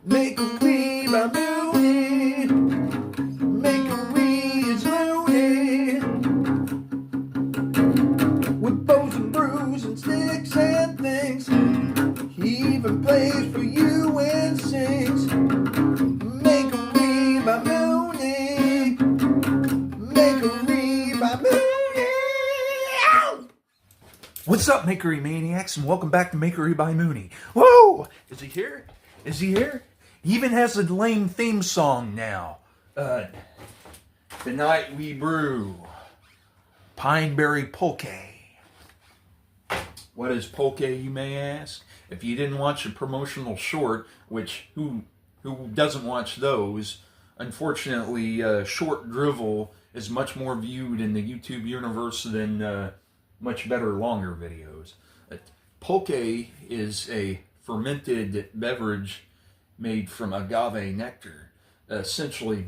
Makery by Mooney. Makery is loony. With bows and brews and sticks and things. He even plays for you and sings. Makery by Mooney. Makery by Mooney. What's up, Makery Maniacs, and welcome back to Makery by Mooney. Whoa! Is he here? Is he here? He even has a lame theme song now. Tonight we brew Pineberry Pulquue. What is pulque, you may ask? If you didn't watch a promotional short, which who doesn't watch those? Unfortunately, short drivel is much more viewed in the YouTube universe than much better longer videos. Pulque is a fermented beverage made from agave nectar, essentially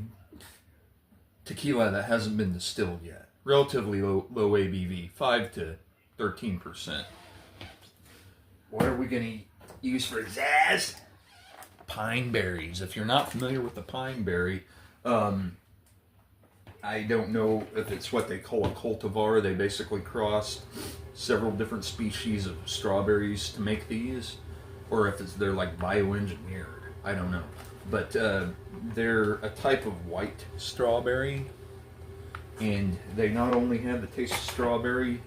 tequila that hasn't been distilled yet. Relatively low ABV, 5 to 13%. What are we going to use for zazz? Pine berries. If you're not familiar with the pine berry, I don't know if it's what they call a cultivar. They basically crossed several different species of strawberries to make these, or if they're like bioengineered. I don't know. But they're a type of white strawberry, and they not only have the taste of strawberry,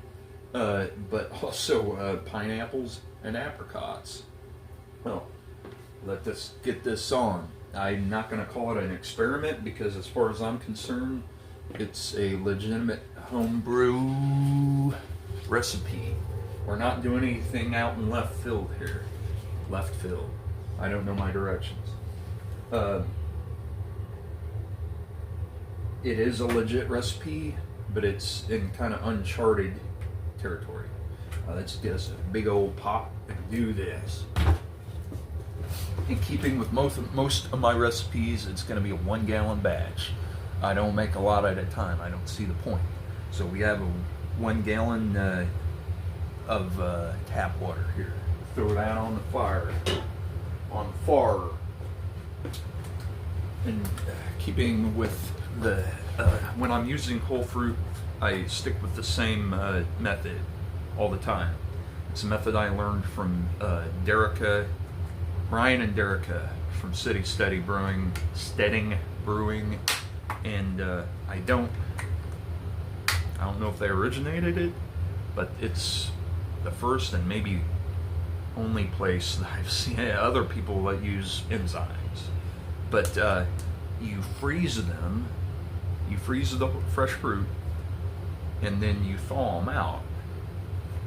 but also pineapples and apricots. Well, let us get this on. I'm not going to call it an experiment because, as far as I'm concerned, it's a legitimate homebrew recipe. We're not doing anything out in left field here. Left field. I don't know my directions. It is a legit recipe, but it's in kind of uncharted territory. Let's get us a big old pot and do this. In keeping with most of my recipes, it's going to be a 1 gallon batch. I don't make a lot at a time. I don't see the point. So we have a 1 gallon of tap water here. Throw that on the fire. On fire. And keeping with the when I'm using whole fruit, I stick with the same method all the time. It's a method I learned from Brian and Derica from City Steady Brewing, and I don't know if they originated it, but it's the first and maybe only place that I've seen other people that use enzymes. But you freeze them, you freeze the fresh fruit, and then you thaw them out.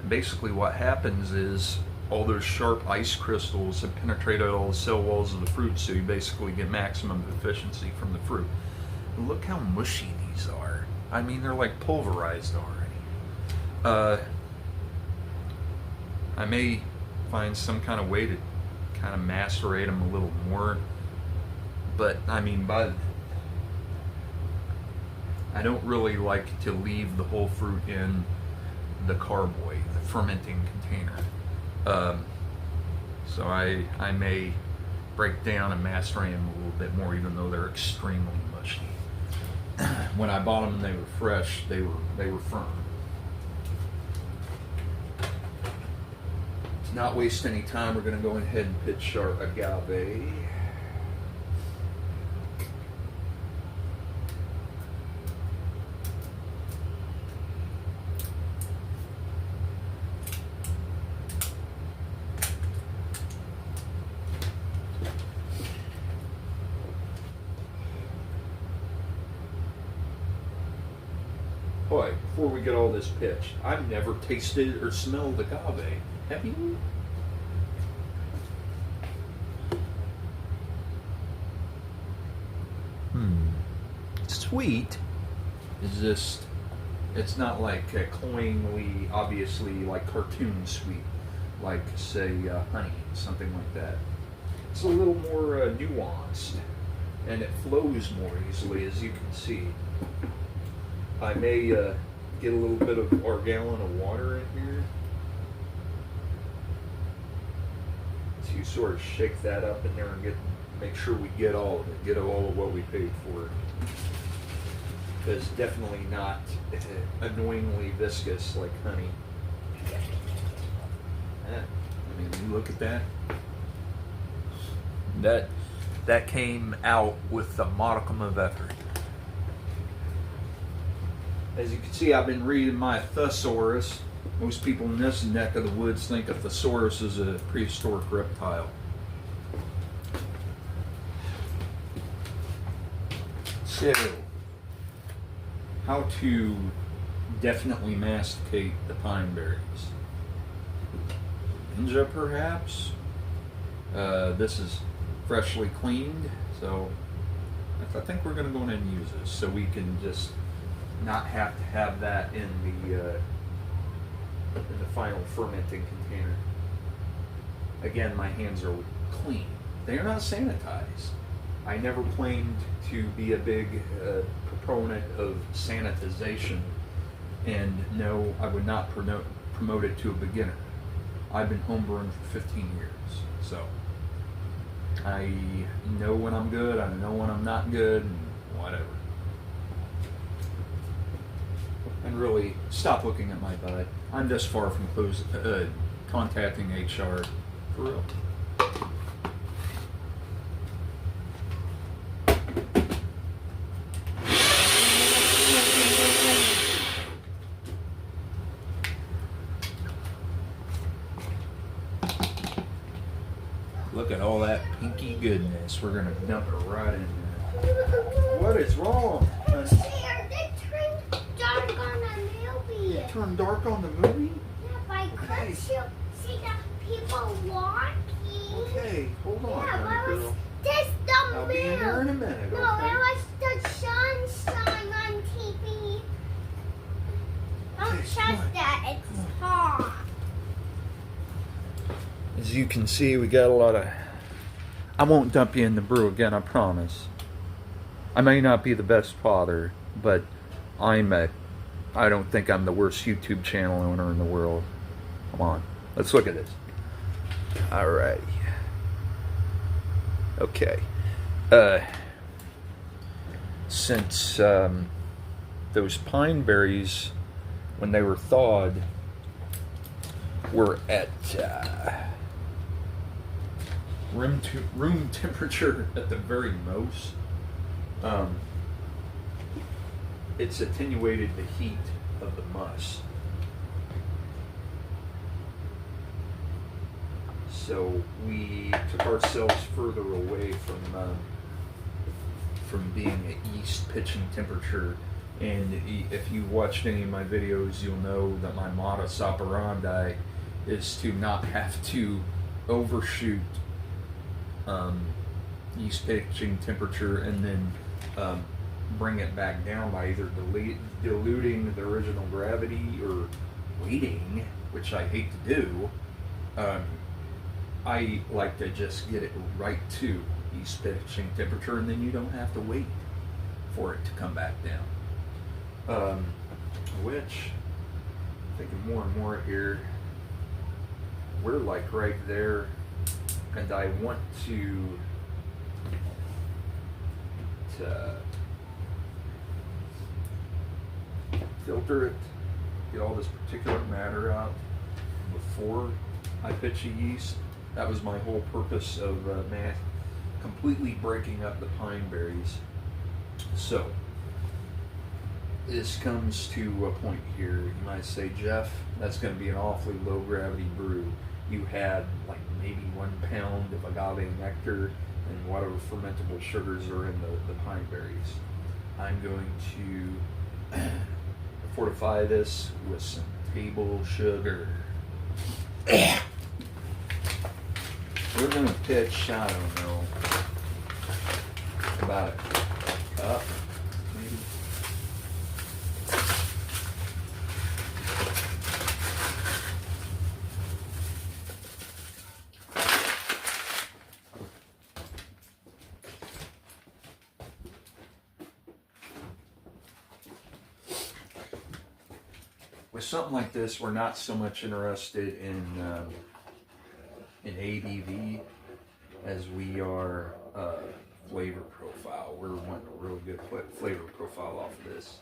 Basically what happens is all those sharp ice crystals have penetrated all the cell walls of the fruit, so you basically get maximum efficiency from the fruit. And look how mushy these are. I mean, they're like pulverized already. I may find some kind of way to kind of macerate them a little more, but I mean, I don't really like to leave the whole fruit in the carboy, the fermenting container. So I may break down and macerate them a little bit more, even though they're extremely mushy. When I bought them, they were fresh. They were firm. To not waste any time, we're going to go ahead and pitch our agave. Boy, before we get all this pitched, I've never tasted or smelled agave. Have you? Sweet. Is just, it's not like cloyingly, obviously like cartoon sweet, like say honey, something like that. It's a little more nuanced, and it flows more easily, as you can see. I may get a little bit of our gallon of water in here to sort of shake that up in there and make sure we get all of it, get all of what we paid for. Because definitely not annoyingly viscous like honey. I mean, you look at that. That came out with a modicum of effort. As you can see, I've been reading my thesaurus. Most people in this neck of the woods think a thesaurus is a prehistoric reptile. So, how to definitely masticate the pine berries. Ninja, perhaps? This is freshly cleaned, so I think we're going to go in and use this so we can just not have to have that in the final fermenting container. Again, my hands are clean. They are not sanitized. I never claimed to be a big proponent of sanitization, and no, I would not promote it to a beginner. I've been homebrewing for 15 years, so I know when I'm good, I know when I'm not good, and whatever. And really, stop looking at my butt. I'm this far from contacting HR, for real. Look at all that pinky goodness. We're going to dump it right in there. What is wrong? It turned dark on the movie. It turned dark on the movie? Yeah, but I couldn't see the people walking. Okay, hold on, yeah, honey girl. This the I'll be in there in a minute, No, okay? it was the sunshine on TV. Don't Okay, touch that. It's hot. As you can see, we got a lot of... I won't dump you in the brew again, I promise. I may not be the best father, but I don't think I'm the worst YouTube channel owner in the world. Come on, let's look at this. Alrighty. Okay. Since those pine berries, when they were thawed, were at room temperature at the very most, it's attenuated the heat of the must. So we took ourselves further away from being at yeast pitching temperature. And if you've watched any of my videos, you'll know that my modus operandi is to not have to overshoot yeast pitching temperature and then bring it back down by either diluting the original gravity or waiting, which I hate to do. I like to just get it right to yeast pitching temperature, and then you don't have to wait for it to come back down. Which, thinking more and more here, we're like right there, and I want to filter it, get all this particulate matter out before I pitch a yeast. That was my whole purpose of completely breaking up the pine berries. So this comes to a point here. You might say, Jeff, that's going to be an awfully low gravity brew. You had like maybe 1 pound of agave nectar and whatever fermentable sugars are in the pine berries. I'm going to fortify this with some table sugar. We're going to pitch, I don't know, about a cup, maybe. With something like this, we're not so much interested in ABV as we are flavor profile. We're wanting a really good flavor profile off of this.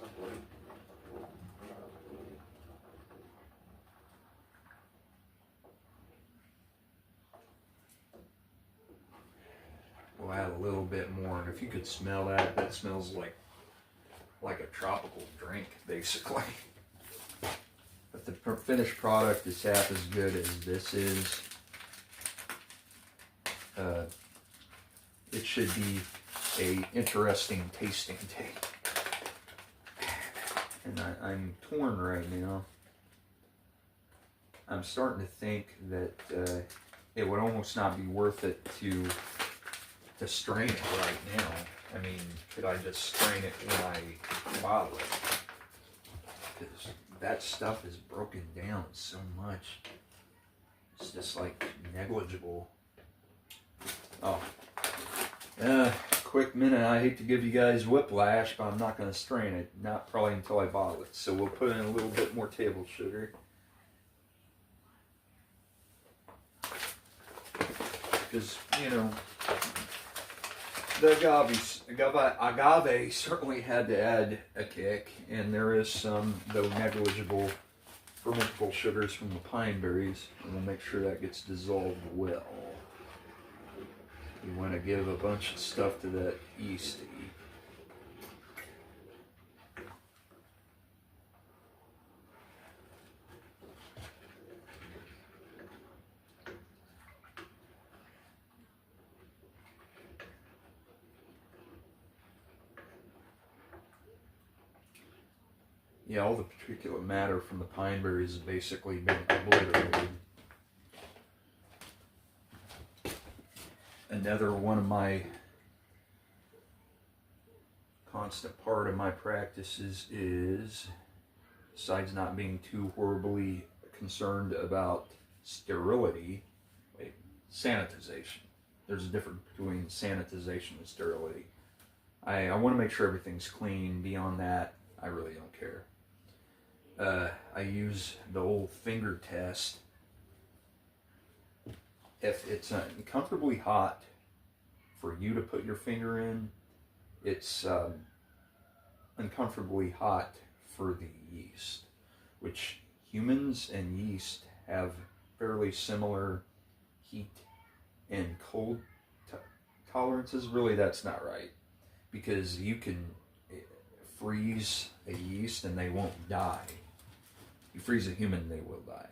We'll add a little bit more, and if you could smell that, that smells like a tropical drink, basically. But the finished product is half as good as this is. It should be a interesting tasting tape. And I'm torn right now. I'm starting to think that it would almost not be worth it to strain it right now. I mean, could I just strain it when I bottle it? Because that stuff is broken down so much. It's just like negligible. Oh. Quick minute. I hate to give you guys whiplash, but I'm not going to strain it. Not probably until I bottle it. So we'll put in a little bit more table sugar. Because, you know, the agave certainly had to add a kick, and there is some, though negligible, fermentable sugars from the pine berries, and we'll make sure that gets dissolved well. You want to give a bunch of stuff to that yeast to eat. Yeah, all the particulate matter from the pine berries has basically been obliterated. Another one of my constant part of my practices is, besides not being too horribly concerned about sterility, sanitization. There's a difference between sanitization and sterility. I want to make sure everything's clean. Beyond that, I really don't care. I use the old finger test. If it's uncomfortably hot for you to put your finger in, it's uncomfortably hot for the yeast, which humans and yeast have fairly similar heat and cold tolerances. Really, that's not right, because you can freeze a yeast and they won't die. You freeze a human, they will die.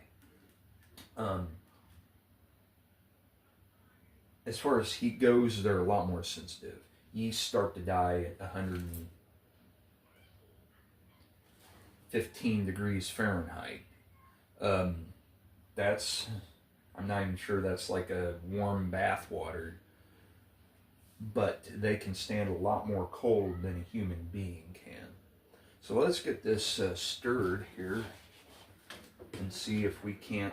As far as heat goes, they're a lot more sensitive. Yeast start to die at 115 degrees Fahrenheit. That's, I'm not even sure that's like a warm bath water, but they can stand a lot more cold than a human being can. So let's get this stirred here and see if we can't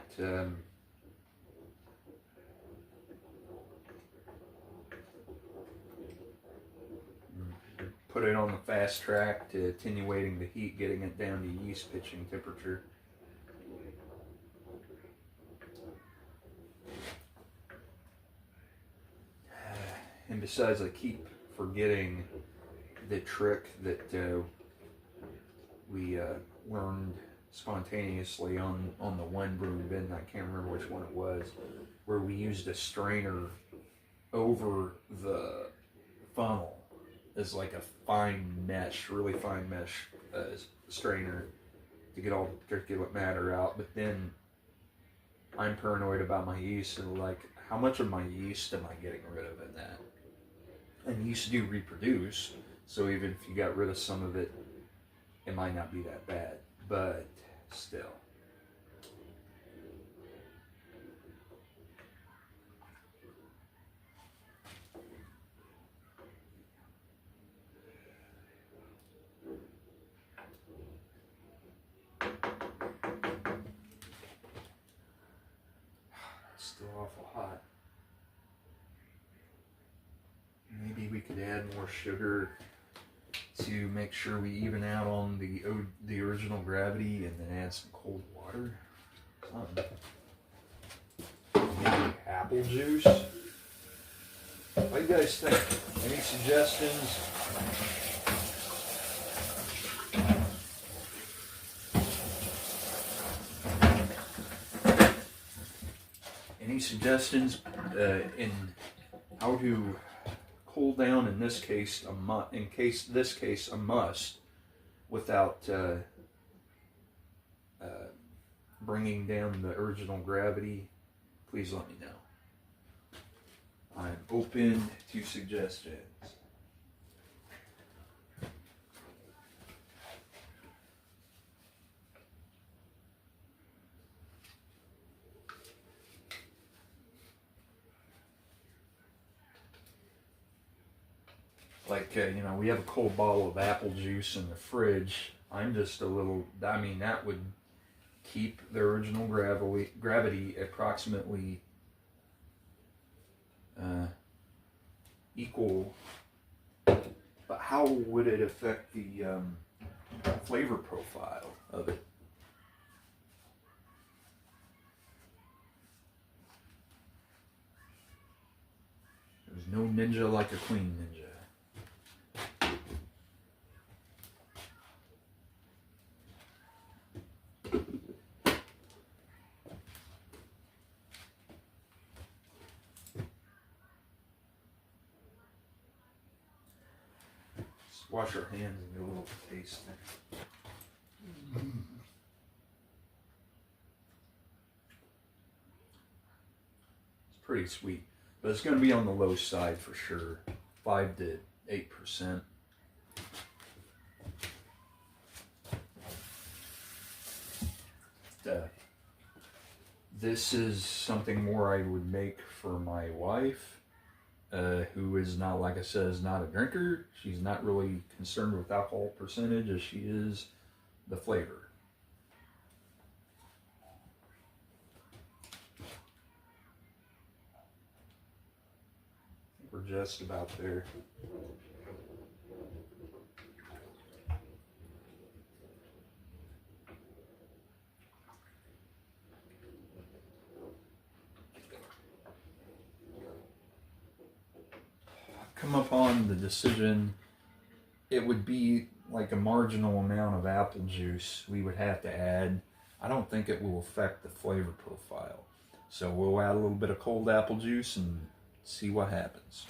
put it on the fast track to attenuating the heat, getting it down to yeast pitching temperature. And besides, I keep forgetting the trick that we learned spontaneously on the one brewing bin. I can't remember which one it was, where we used a strainer over the funnel as like a fine mesh, really fine mesh strainer to get all the particulate matter out. But then I'm paranoid about my yeast, and like, how much of my yeast am I getting rid of in that? And yeast do reproduce, so even if you got rid of some of it, it might not be that bad, but still. It's still awful hot. Maybe we could add more sugar to make sure we even out on the original gravity, and then add some cold water. Maybe apple juice. What do you guys think? Any suggestions? Any suggestions in how to cool down, in this case a must, without bringing down the original gravity? Please let me know. I'm open to suggestions. Like, you know, we have a cold bottle of apple juice in the fridge. I'm just a little, I mean, that would keep the original gravity approximately equal. But how would it affect the flavor profile of it? There's no ninja like a queen ninja. Wash our hands and get a little taste there. It's pretty sweet, but it's going to be on the low side for sure, 5 to 8%. This is something more I would make for my wife. Who is not, like I said, is not a drinker. She's not really concerned with alcohol percentage as she is the flavor. I think we're just about there. Come upon the decision, it would be like a marginal amount of apple juice we would have to add. I don't think it will affect the flavor profile. So we'll add a little bit of cold apple juice and see what happens.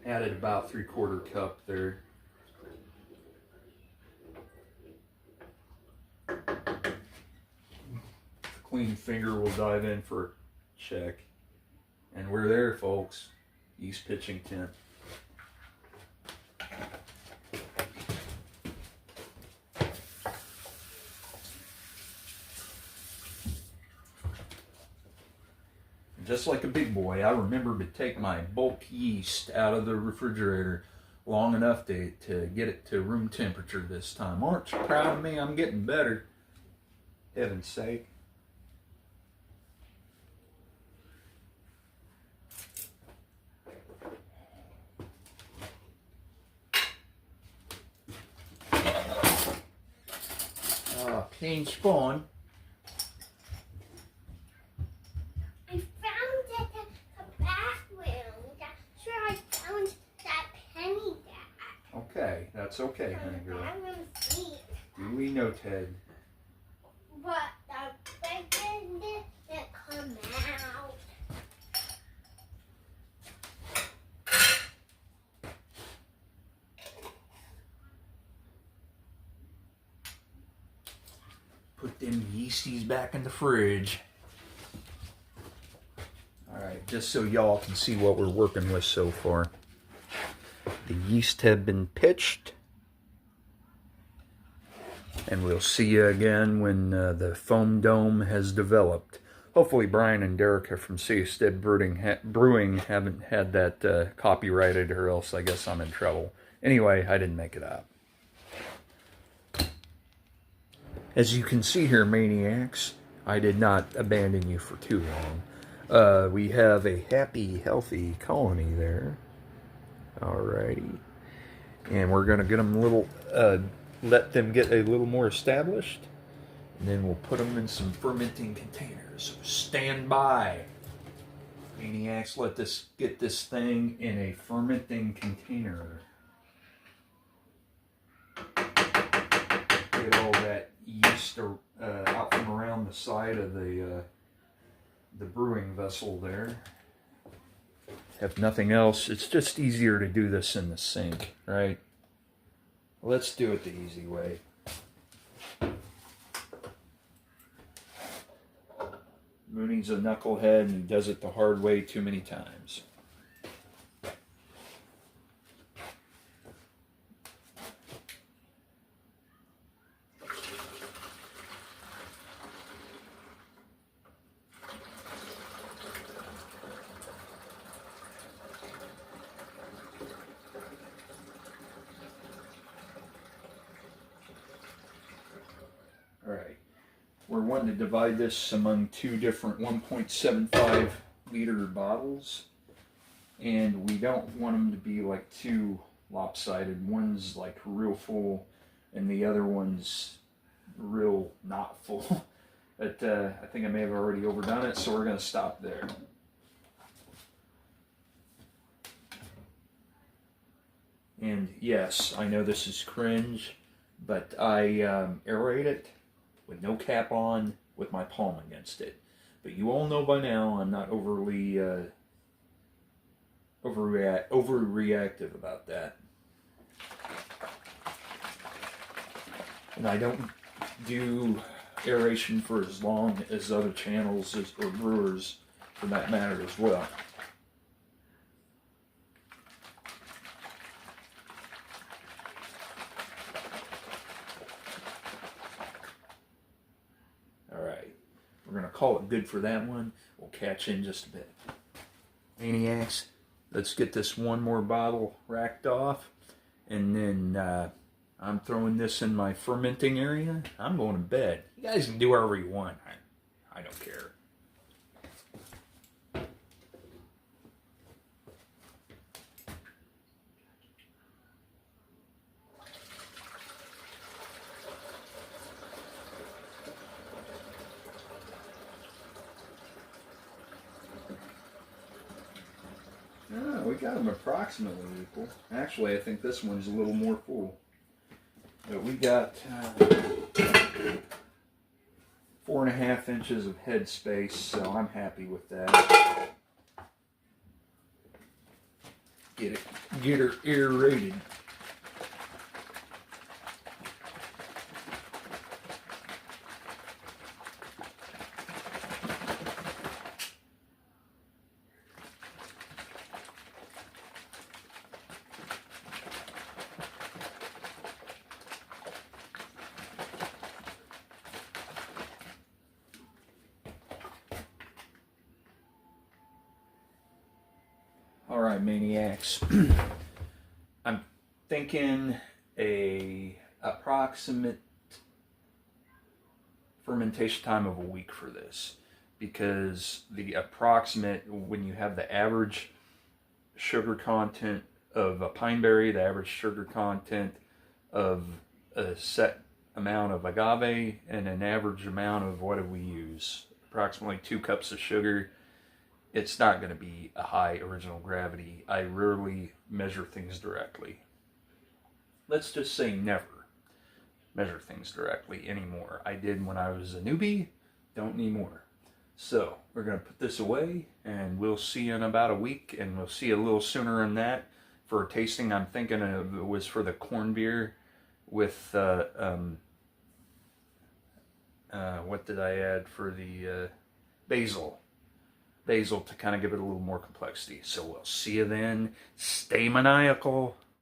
Added about 3/4 cup there. Clean finger will dive in for a check. And we're there, folks. East pitching tent. Just like a big boy, I remember to take my bulk yeast out of the refrigerator long enough to get it to room temperature this time. Aren't you proud of me? I'm getting better. Heaven's sake. Clean spawn. Okay, that's okay, honey girl. Duly noted. But the bacon didn't come out. Put them yeasties back in the fridge. Alright, just so y'all can see what we're working with so far. The yeast have been pitched, and we'll see you again when the foam dome has developed. Hopefully Brian and Derica from Seastead Brewing haven't had that copyrighted, or else I guess I'm in trouble. Anyway, I didn't make it up. As you can see here, maniacs, I did not abandon you for too long. We have a happy, healthy colony there. Alrighty. And we're going to get them a little, let them get a little more established. And then we'll put them in some fermenting containers. Stand by. Maniacs, get this thing in a fermenting container. Get all that yeast out from around the side of the brewing vessel there. If nothing else, it's just easier to do this in the sink, right? Let's do it the easy way. Mooney's a knucklehead and he does it the hard way too many times. Alright, we're wanting to divide this among two different 1.75 liter bottles, and we don't want them to be like too lopsided. One's like real full and the other one's real not full. But I think I may have already overdone it, so we're going to stop there. And yes, I know this is cringe, but I aerate it with no cap on, with my palm against it. But you all know by now I'm not overly overreactive about that. And I don't do aeration for as long as other channels or brewers for that matter as well. Alright, we're going to call it good for that one. We'll catch in just a bit. Maniacs, let's get this one more bottle racked off, and then I'm throwing this in my fermenting area. I'm going to bed. You guys can do whatever you want. I don't care. Oh, we got them approximately equal. Actually, I think this one's a little more full. But we got 4.5 inches of head space, so I'm happy with that. Get her aerated. Alright, maniacs. I'm thinking a approximate fermentation time of a week for this, because the approximate, when you have the average sugar content of a pineberry, the average sugar content of a set amount of agave, and an average amount of, what do we use? Approximately 2 cups of sugar. It's not going to be a high original gravity. I rarely measure things directly. Let's just say never measure things directly anymore. I did when I was a newbie, don't anymore. So we're going to put this away, and we'll see you in about a week, and we'll see you a little sooner than that for a tasting. I'm thinking it was for the corn beer with, what did I add for the basil? Basil to kind of give it a little more complexity. So we'll see you then. Stay maniacal.